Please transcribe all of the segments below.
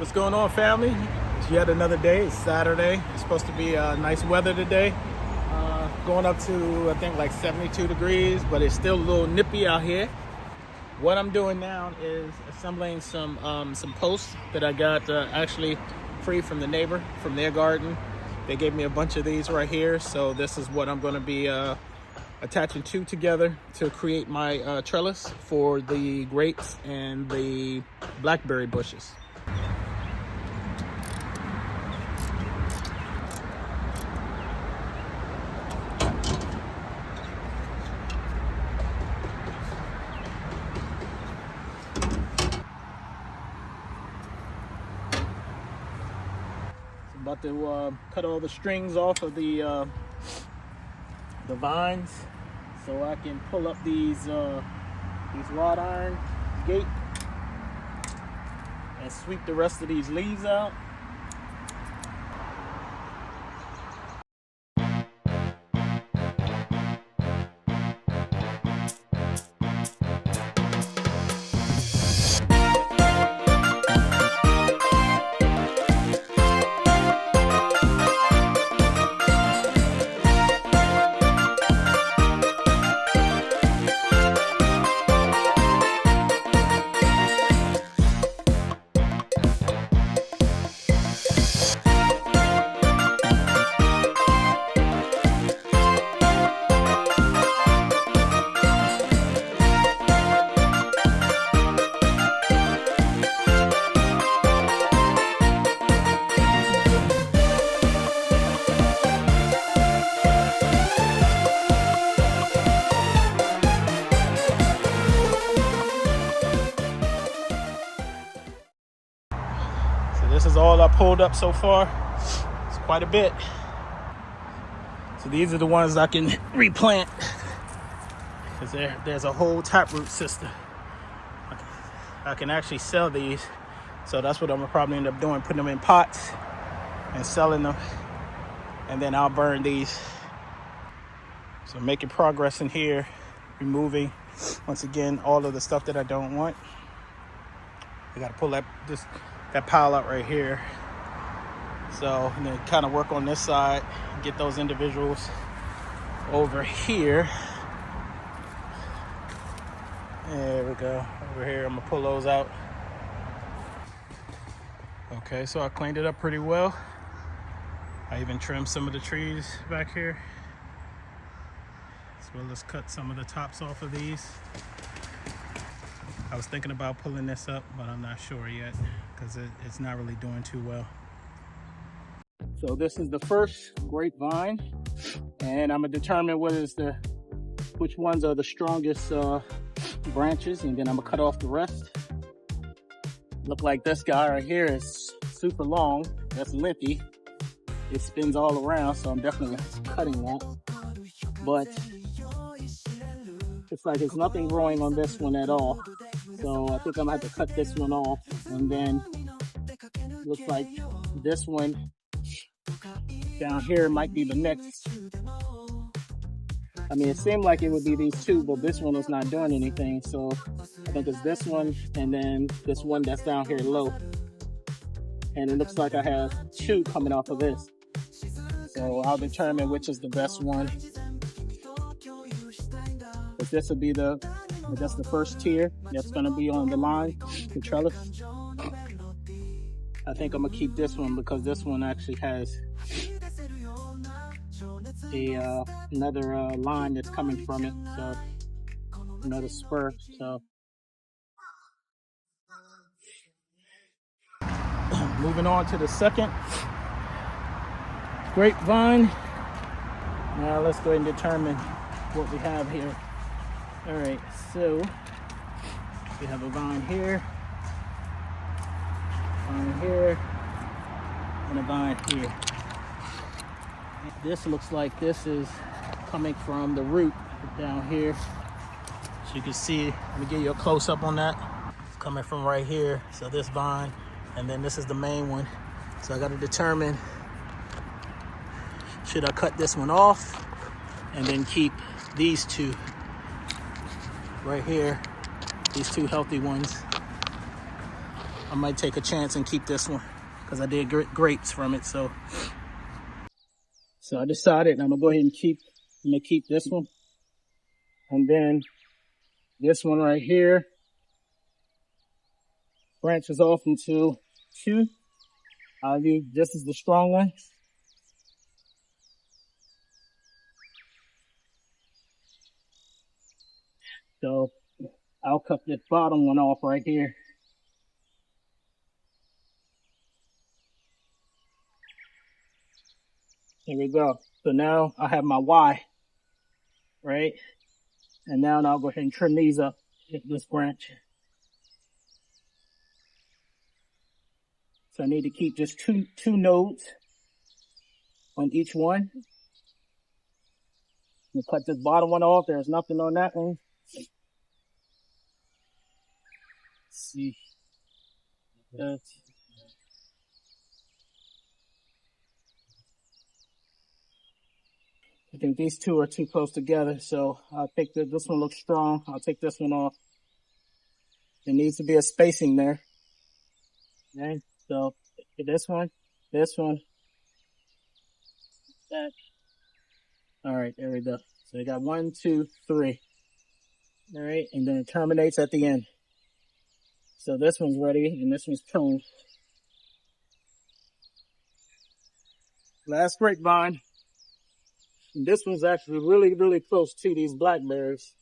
What's going on, family? It's yet another day. It's Saturday. It's supposed to be nice weather today. Going up to, I think, like 72 degrees, but it's still a little nippy out here. What I'm doing now is assembling some posts that I got actually free from the neighbor, from their garden. They gave me a bunch of these right here, so this is what I'm going to be attaching two together to create my trellis for the grapes and the blackberry bushes. About to cut all the strings off of the vines so I can pull up these wrought iron gate and sweep the rest of these leaves out. This is all I pulled up so far. It's quite a bit. So these are the ones I can replant because there's a whole taproot system. I can actually sell these. So that's what I'm gonna probably end up doing, putting them in pots and selling them. And then I'll burn these. So making progress in here, removing, once again, all of the stuff that I don't want. I gotta pull that pile out right here. So, and then kind of work on this side, get those individuals over here. There we go, over here. I'm gonna pull those out. Okay, so I cleaned it up pretty well. I even trimmed some of the trees back here, as well as cut some of the tops off of these. I was thinking about pulling this up, but I'm not sure yet because it's not really doing too well. So this is the first grapevine, and I'm gonna determine which ones are the strongest branches, and then I'm gonna cut off the rest. Look like this guy right here is super long. That's lengthy. It spins all around, so I'm definitely cutting that. But it's like there's nothing growing on this one at all. So I think I'm gonna have to cut this one off, and then looks like this one down here might be the next. I mean, it seemed like it would be these two, but this one is not doing anything. So I think it's this one, and then this one that's down here low. And it looks like I have two coming off of this. So I'll determine which is the best one. But this will be that's the first tier that's going to be on the line, the trellis. I think I'm going to keep this one because this one actually has another line that's coming from it, so another spur. So moving on to the second grapevine. Now let's go ahead and determine what we have here. All right, so we have a vine here, and a vine here. This looks like this is coming from the root down here. So you can see, let me give you a close up on that. It's coming from right here. So this vine, and then this is the main one. So I got to determine, should I cut this one off and then keep these two right here, these two healthy ones. I might take a chance and keep this one because I did grapes from it. So I decided I'm gonna go ahead and keep this one, and then this one right here branches off into two. I'll use this is the strong one. So I'll cut this bottom one off right here. Here we go. So now I have my Y, right? And now I'll go ahead and trim these up, this branch. So I need to keep just two nodes on each one. You cut this bottom one off. There's nothing on that one. Let's see. I think these two are too close together, so I'll take this one looks strong. I'll take this one off. There needs to be a spacing there. Okay, so this one, that. All right, there we go. So we got 1, 2, 3. All right, and then it terminates at the end. So this one's ready, and this one's pruned. Last grapevine. And this one's actually really, really close to these blackberries.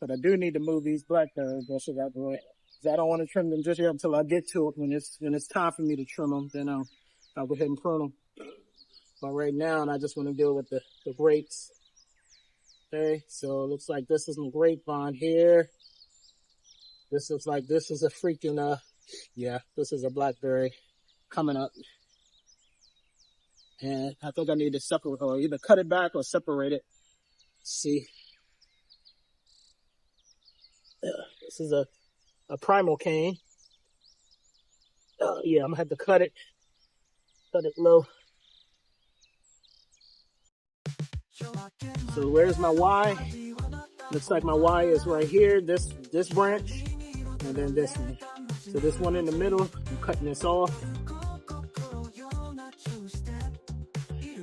But I do need to move these blackberry bushes out the way. Because I don't want to trim them just yet until I get to it. When it's time for me to trim them, then I'll go ahead and prune them. But right now, I just want to deal with the grapes. Okay, so it looks like this is some grapevine here. This looks like this is a freaking, this is a blackberry coming up. And I think I need to separate, or either cut it back or separate it. Let's see. This is a primal cane. Yeah, I'm gonna have to cut it low. So where's my Y? Looks like my Y is right here, this branch, and then this one. So this one in the middle, I'm cutting this off.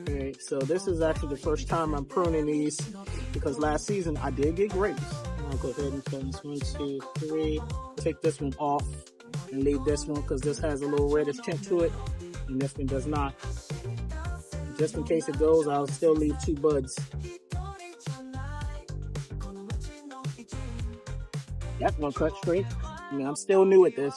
Okay, so this is actually the first time I'm pruning these because last season I did get grapes. I'll go ahead and cut this 1, 2, 3. Take this one off and leave this one because this has a little reddish tint to it, and this one does not. Just in case it goes, I'll still leave 2 buds. That one cut straight. I mean, I'm still new at this.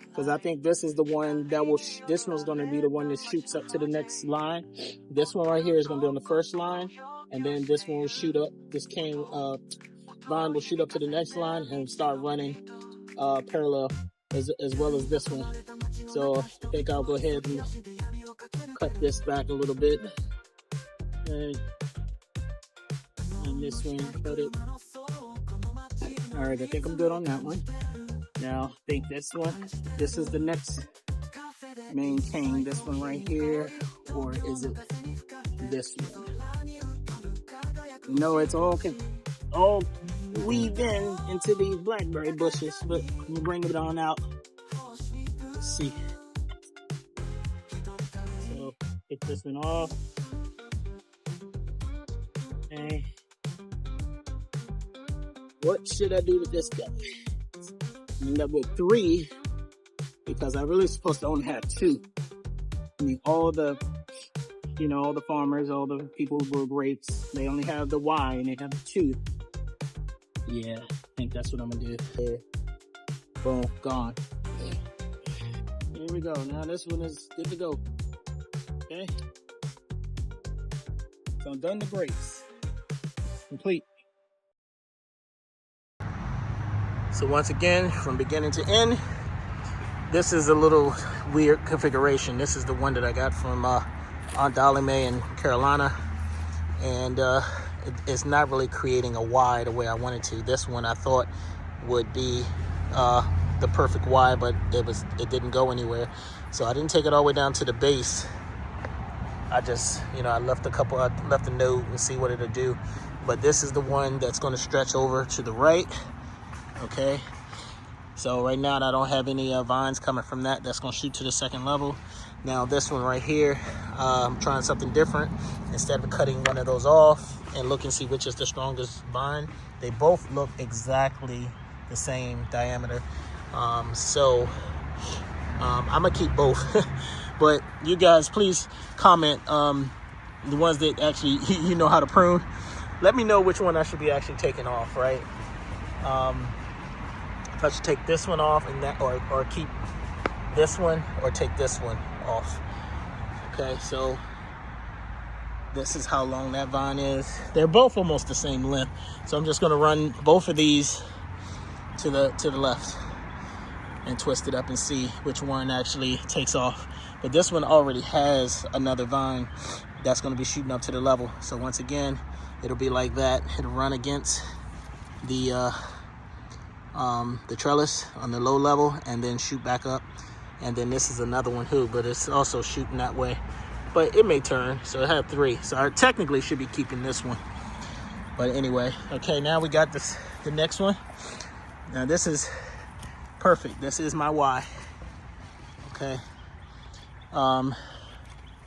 Because I think this is the one that this one's going to be the one that shoots up to the next line. This one right here is going to be on the first line. And then this one will shoot up, this cane, vine will shoot up to the next line and start running, parallel as well as this one. So I think I'll go ahead and cut this back a little bit. And this one, cut it. All right, I think I'm good on that one. Now, I think this is the next main cane, this one right here, or is it this one? No, it's all weaved into these blackberry bushes, but let me bring it on out. Let's see. So, take this one off. Okay. What should I do with this guy? End up with 3 because I really supposed to only have 2. I mean, all the farmers, all the people who grow grapes, they only have the Y and they have 2. Yeah, I think that's what I'm gonna do. There. Boom, gone. Here we go. Now this one is good to go. Okay. So I'm done the grapes. Complete. So once again, from beginning to end, this is a little weird configuration. This is the one that I got from Aunt Dolly Mae in Carolina. And it's not really creating a Y the way I wanted to. This one I thought would be the perfect Y, but it didn't go anywhere. So I didn't take it all the way down to the base. I just, I left a node and see what it'll do. But this is the one that's going to stretch over to the right. Okay, So right now I don't have any vines coming from that. That's gonna shoot to the second level. Now this one right here, I'm trying something different. Instead of cutting one of those off and look and see which is the strongest vine, they both look exactly the same diameter. I'm gonna keep both. But you guys, please comment the ones that actually you know how to prune. Let me know which one I should be actually taking off, right? If I should take this one off and that, or keep this one, or take this one off. Okay, so this is how long that vine is. They're both almost the same length. So I'm just gonna run both of these to the left and twist it up and see which one actually takes off. But this one already has another vine that's gonna be shooting up to the level. So once again, it'll be like that. It'll run against the trellis on the low level and then shoot back up. And then this is another one too, but it's also shooting that way. But it may turn, so I have 3. So I technically should be keeping this one. But anyway, okay, now we got the next one. Now this is perfect. This is my Y. Okay.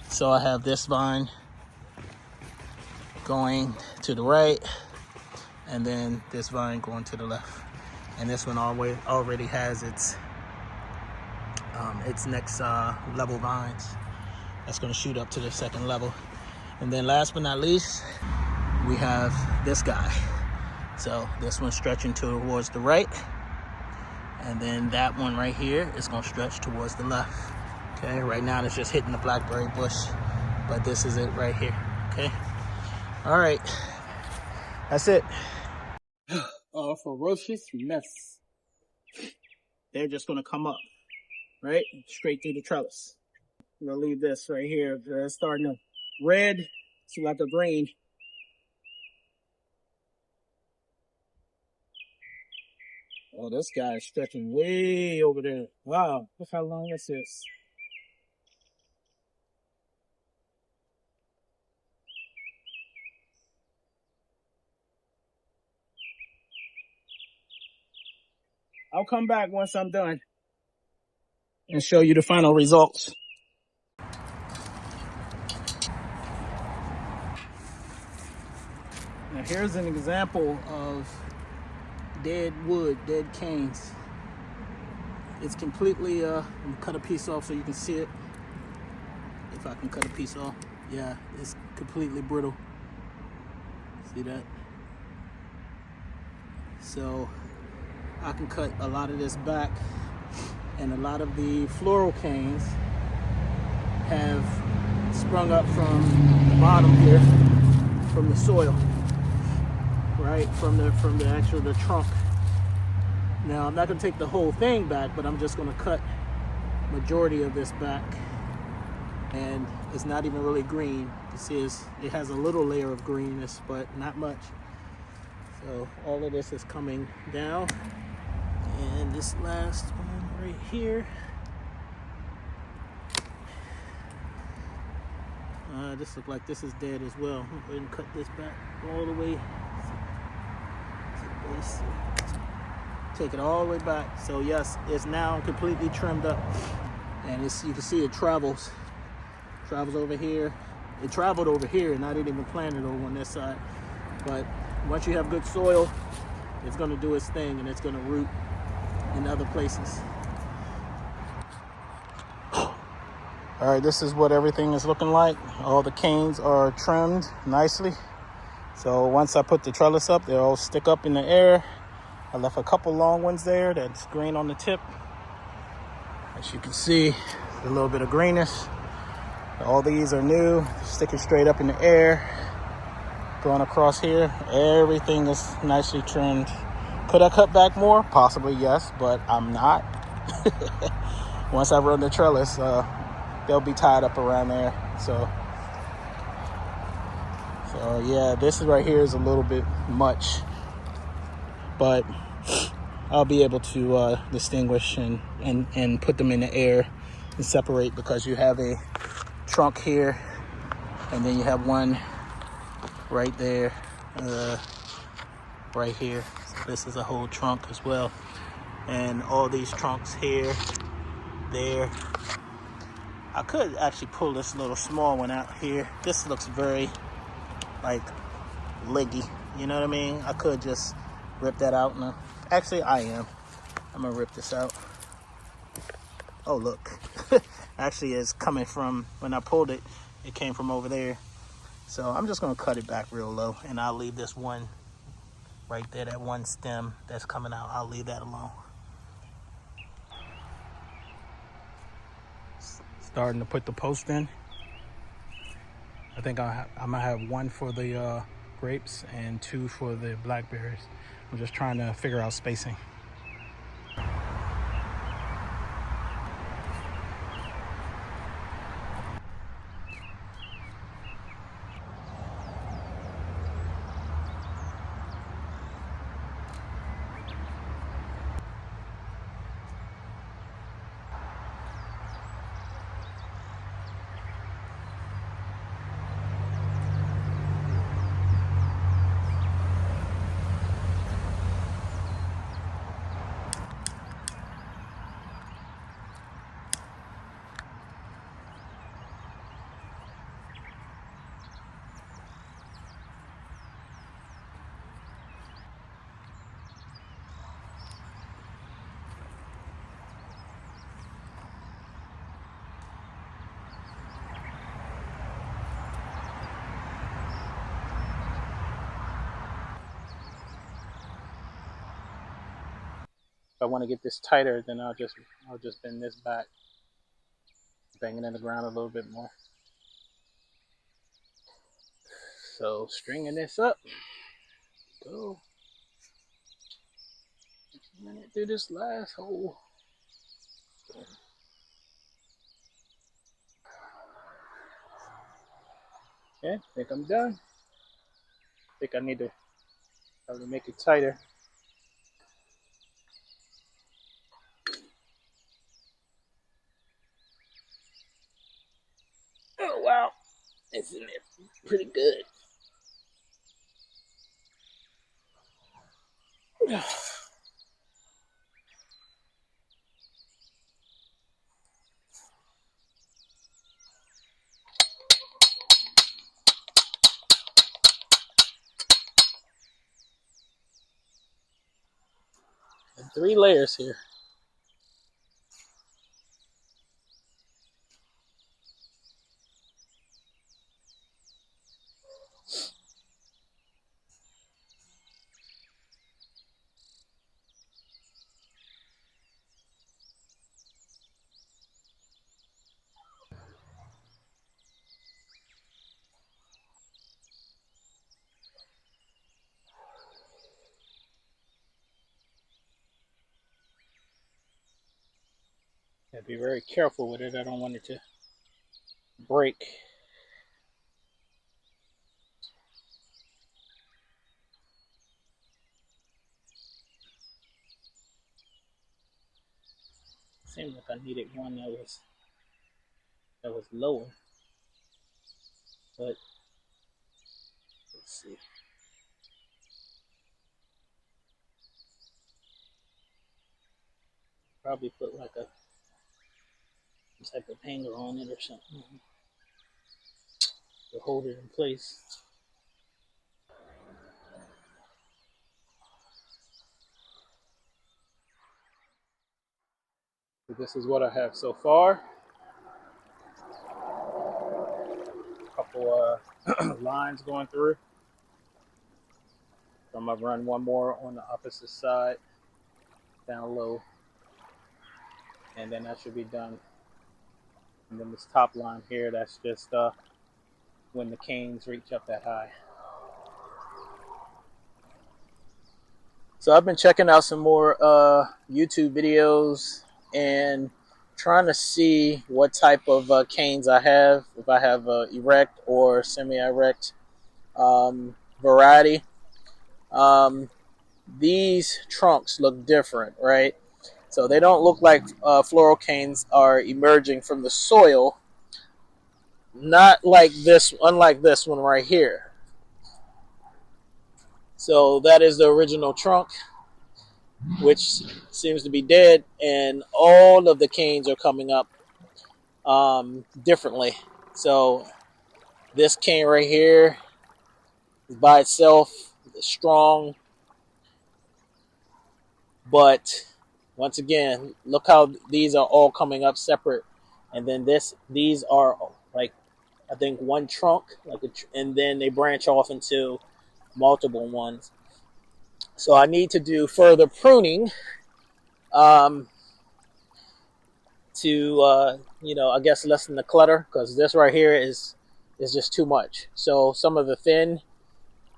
So I have this vine going to the right, and then this vine going to the left. And this one already has its next level vines. That's going to shoot up to the second level. And then last but not least, we have this guy. So this one's stretching towards the right, and then that one right here is going to stretch towards the left. Okay, right now it's just hitting the blackberry bush, but this is it right here. Okay, all right, that's it. Ferocious mess. They're just going to come up, right, straight through the trellis. I'm gonna leave this right here. It's starting to red to like a green. Oh, this guy is stretching way over there. Wow, look how long this is. I'll come back once I'm done and show you the final results. Now here's an example of dead wood, dead canes. It's completely, I'm gonna cut a piece off so you can see it. If I can cut a piece off. Yeah, it's completely brittle. See that? So I can cut a lot of this back, and a lot of the floral canes have sprung up from the bottom here, from the soil. Right, from the trunk. Now I'm not going to take the whole thing back, but I'm just going to cut majority of this back, and it's not even really green. You see, it has a little layer of greenness, but not much. So all of this is coming down, and this last one right here, this looks like this is dead as well. I'm going to cut this back all the way. Take it all the way back. So yes, it's now completely trimmed up, and you can see it travels over here. It traveled over here, and I didn't even plant it over on this side. But once you have good soil, it's going to do its thing, and it's going to root in other places. All right, this is what everything is looking like. All the canes are trimmed nicely. So once I put the trellis up, they'll all stick up in the air. I left a couple long ones there that's green on the tip. As you can see, a little bit of greenness. All these are new, sticking straight up in the air. Going across here, everything is nicely trimmed. Could I cut back more? Possibly, yes, but I'm not. Once I run the trellis, they'll be tied up around there. So yeah, this right here is a little bit much, but I'll be able to distinguish and put them in the air and separate, because you have a trunk here, and then you have one right there, right here. So this is a whole trunk as well. And all these trunks here, there. I could actually pull this little small one out here. This looks very like leggy, you know what I mean? I could just rip that out now. Actually, I'm gonna rip this out. Oh, look. Actually, it's coming from, when I pulled it, it came from over there. So I'm just gonna cut it back real low, and I'll leave this one right there, that one stem that's coming out. I'll leave that alone. Starting to put the post in. I think I'm gonna have one for the grapes and 2 for the blackberries. I'm just trying to figure out spacing. If I want to get this tighter, then I'll just bend this back, bang it in the ground a little bit more. So stringing this up, go. Just a minute through this last hole. Okay, I think I'm done. I think I need to probably make it tighter. Oh wow, isn't it pretty good? And 3 layers here. Gotta be very careful with it. I don't want it to break. Seemed like I needed one that was lower, but let's see. Probably put like some type of hanger on it or something to hold it in place. So this is what I have so far. A couple lines going through. So I'm gonna run one more on the opposite side, down low, and then that should be done. And then this top line here, that's just when the canes reach up that high. So I've been checking out some more YouTube videos and trying to see what type of canes I have, if I have erect or semi-erect variety. These trunks look different, right? So they don't look like floral canes are emerging from the soil. Not like this, unlike this one right here. So that is the original trunk. which seems to be dead, and all of the canes are coming up differently. So this cane right here is by itself strong, but once again, look how these are all coming up separate, and then these are like I think one trunk, and then they branch off into multiple ones. So I need to do further pruning um, to I guess lessen the clutter, because this right here is just too much. So some of the thin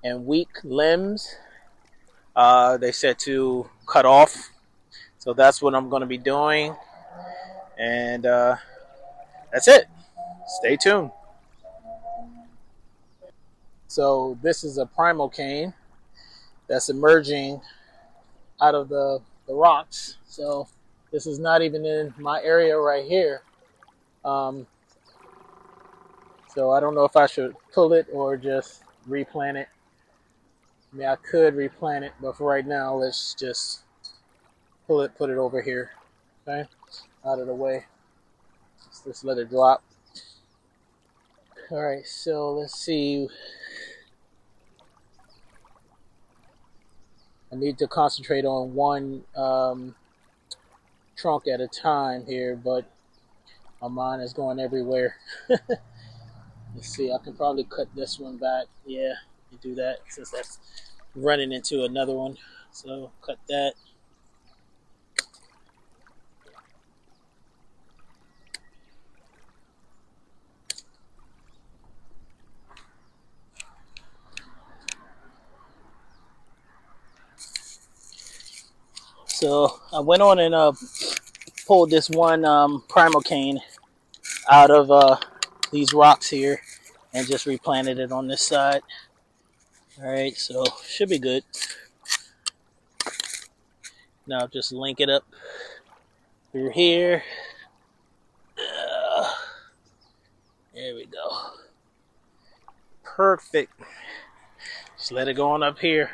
and weak limbs they said to cut off. So that's what I'm going to be doing, and that's it. Stay tuned. So this is a primal cane that's emerging out of the rocks. So this is not even in my area right here. Um, so I don't know if I should pull it or just replant it. I mean, I could replant it, but for right now, let's just pull it, put it over here, okay, out of the way. Let's just let it drop. All right, so let's see. I need to concentrate on one trunk at a time here, but my mind is going everywhere. Let's see, I can probably cut this one back. Yeah, you do that since that's running into another one. So cut that. So I went on and pulled this one primal cane out of these rocks here and just replanted it on this side. All right, so should be good. Now just link it up through here. There we go. Perfect. Just let it go on up here.